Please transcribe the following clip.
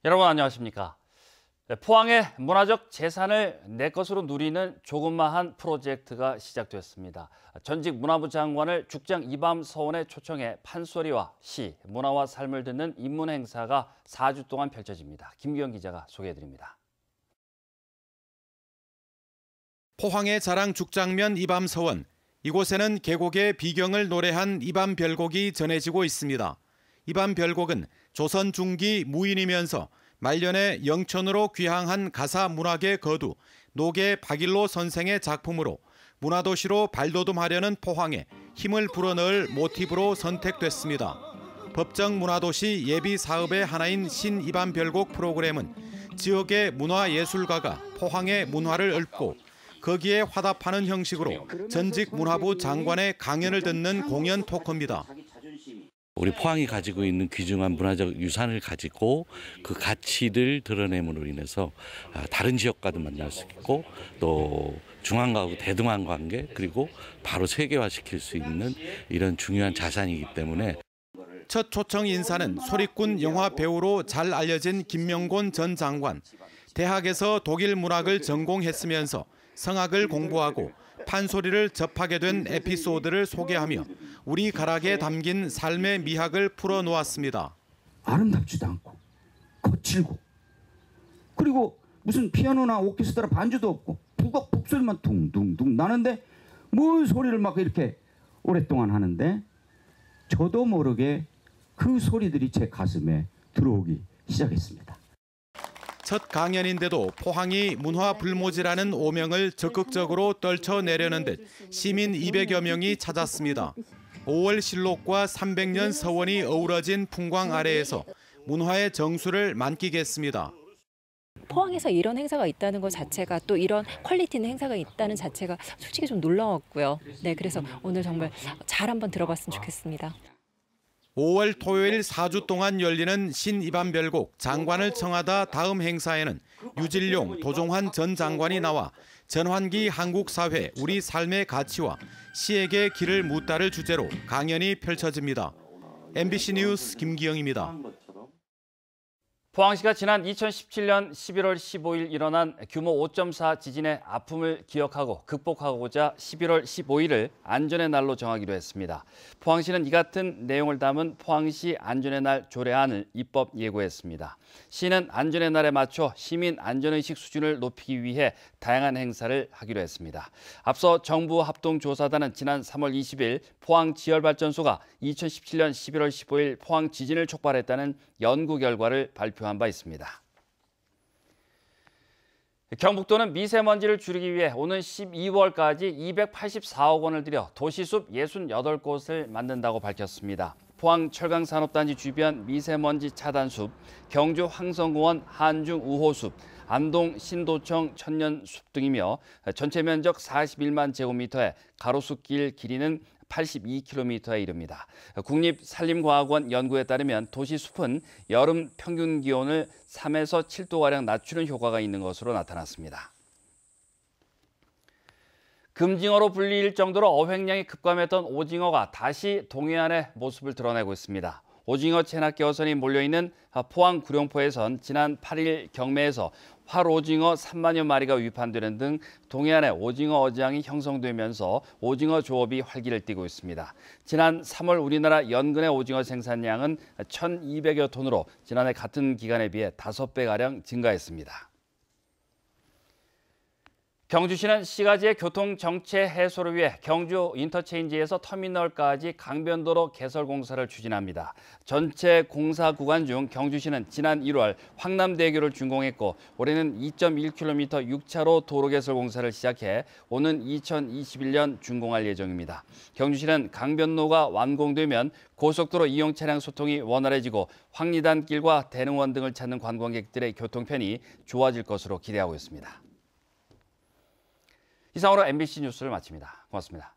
여러분 안녕하십니까? 포항의 문화적 재산을 내 것으로 누리는 조그마한 프로젝트가 시작됐습니다. 전직 문화부 장관을 죽장 이밤 서원에 초청해 판소리와 시, 문화와 삶을 듣는 인문 행사가 4주 동안 펼쳐집니다. 김기영 기자가 소개해드립니다. 포항의 자랑 죽장면 이밤 서원. 이곳에는 계곡의 비경을 노래한 이밤 별곡이 전해지고 있습니다. 이밤 별곡은 조선 중기 무인이면서 말년에 영천으로 귀향한 가사 문학의 거두 노계 박일로 선생의 작품으로 문화도시로 발돋움하려는 포항에 힘을 불어넣을 모티브로 선택됐습니다. 법정 문화도시 예비 사업의 하나인 신이밤 별곡 프로그램은 지역의 문화예술가가 포항의 문화를 읊고 거기에 화답하는 형식으로 전직 문화부 장관의 강연을 듣는 공연 토크입니다. 우리 포항이 가지고 있는 귀중한 문화적 유산을 가지고 그 가치를 드러냄으로 인해서 다른 지역과도 만날 수 있고 또 중앙과하고 대등한 관계 그리고 바로 세계화시킬 수 있는 이런 중요한 자산이기 때문에 첫 초청 인사는 소리꾼 영화 배우로 잘 알려진 김명곤 전 장관. 대학에서 독일 문학을 전공했으면서 성악을 공부하고 판소리를 접하게 된 에피소드를 소개하며 우리 가락에 담긴 삶의 미학을 풀어놓았습니다. 아름답지도 않고 거칠고 그리고 무슨 피아노나 오케스트라 반주도 없고 북악 북소리만 둥둥둥 나는데 뭘 소리를 막 이렇게 오랫동안 하는데 저도 모르게 그 소리들이 제 가슴에 들어오기 시작했습니다. 첫 강연인데도 포항이 문화불모지라는 오명을 적극적으로 떨쳐내려는 듯 시민 200여 명이 찾았습니다. 5월 실록과 300년 서원이 어우러진 풍광 아래에서 문화의 정수를 만끽했습니다. 포항에서 이런 행사가 있다는 것 자체가 또 이런 퀄리티 있는 행사가 있다는 자체가 솔직히 좀 놀라웠고요. 네, 그래서 오늘 정말 잘 한번 들어봤으면 좋겠습니다. 5월 토요일 4주 동안 열리는 신이밤 별곡 장관을 청하다 다음 행사에는 유진룡, 도종환 전 장관이 나와 전환기 한국 사회 우리 삶의 가치와 시에게 길을 묻다를 주제로 강연이 펼쳐집니다. MBC 뉴스 김기영입니다. 포항시가 지난 2017년 11월 15일 일어난 규모 5.4 지진의 아픔을 기억하고 극복하고자 11월 15일을 안전의 날로 정하기로 했습니다. 포항시는 이 같은 내용을 담은 포항시 안전의 날 조례안을 입법 예고했습니다. 시는 안전의 날에 맞춰 시민 안전의식 수준을 높이기 위해 다양한 행사를 하기로 했습니다. 앞서 정부 합동조사단은 지난 3월 20일 포항지열발전소가 2017년 11월 15일 포항 지진을 촉발했다는 연구 결과를 발표한 바 있습니다. 경북도는 미세먼지를 줄이기 위해 오는 12월까지 284억 원을 들여 도시숲 68곳을 만든다고 밝혔습니다. 포항 철강산업단지 주변 미세먼지 차단숲, 경주 황성공원 한중 우호숲, 안동 신도청 천년숲 등이며 전체 면적 41만 제곱미터에 가로수길 길이는 82km에 이릅니다. 국립산림과학원 연구에 따르면 도시숲은 여름 평균 기온을 3에서 7도가량 낮추는 효과가 있는 것으로 나타났습니다. 금징어로 불릴 정도로 어획량이 급감했던 오징어가 다시 동해안의 모습을 드러내고 있습니다. 오징어 체납 어선이 몰려있는 포항 구룡포에선 지난 8일 경매에서 활오징어 3만여 마리가 위판되는 등 동해안에 오징어 어장이 형성되면서 오징어 조업이 활기를 띠고 있습니다. 지난 3월 우리나라 연근의 오징어 생산량은 1,200여 톤으로 지난해 같은 기간에 비해 5배가량 증가했습니다. 경주시는 시가지의 교통 정체 해소를 위해 경주 인터체인지에서 터미널까지 강변도로 개설 공사를 추진합니다. 전체 공사 구간 중 경주시는 지난 1월 황남대교를 준공했고 올해는 2.1km 6차로 도로 개설 공사를 시작해 오는 2021년 준공할 예정입니다. 경주시는 강변로가 완공되면 고속도로 이용 차량 소통이 원활해지고 황리단길과 대릉원 등을 찾는 관광객들의 교통편이 좋아질 것으로 기대하고 있습니다. 이상으로 MBC 뉴스를 마칩니다. 고맙습니다.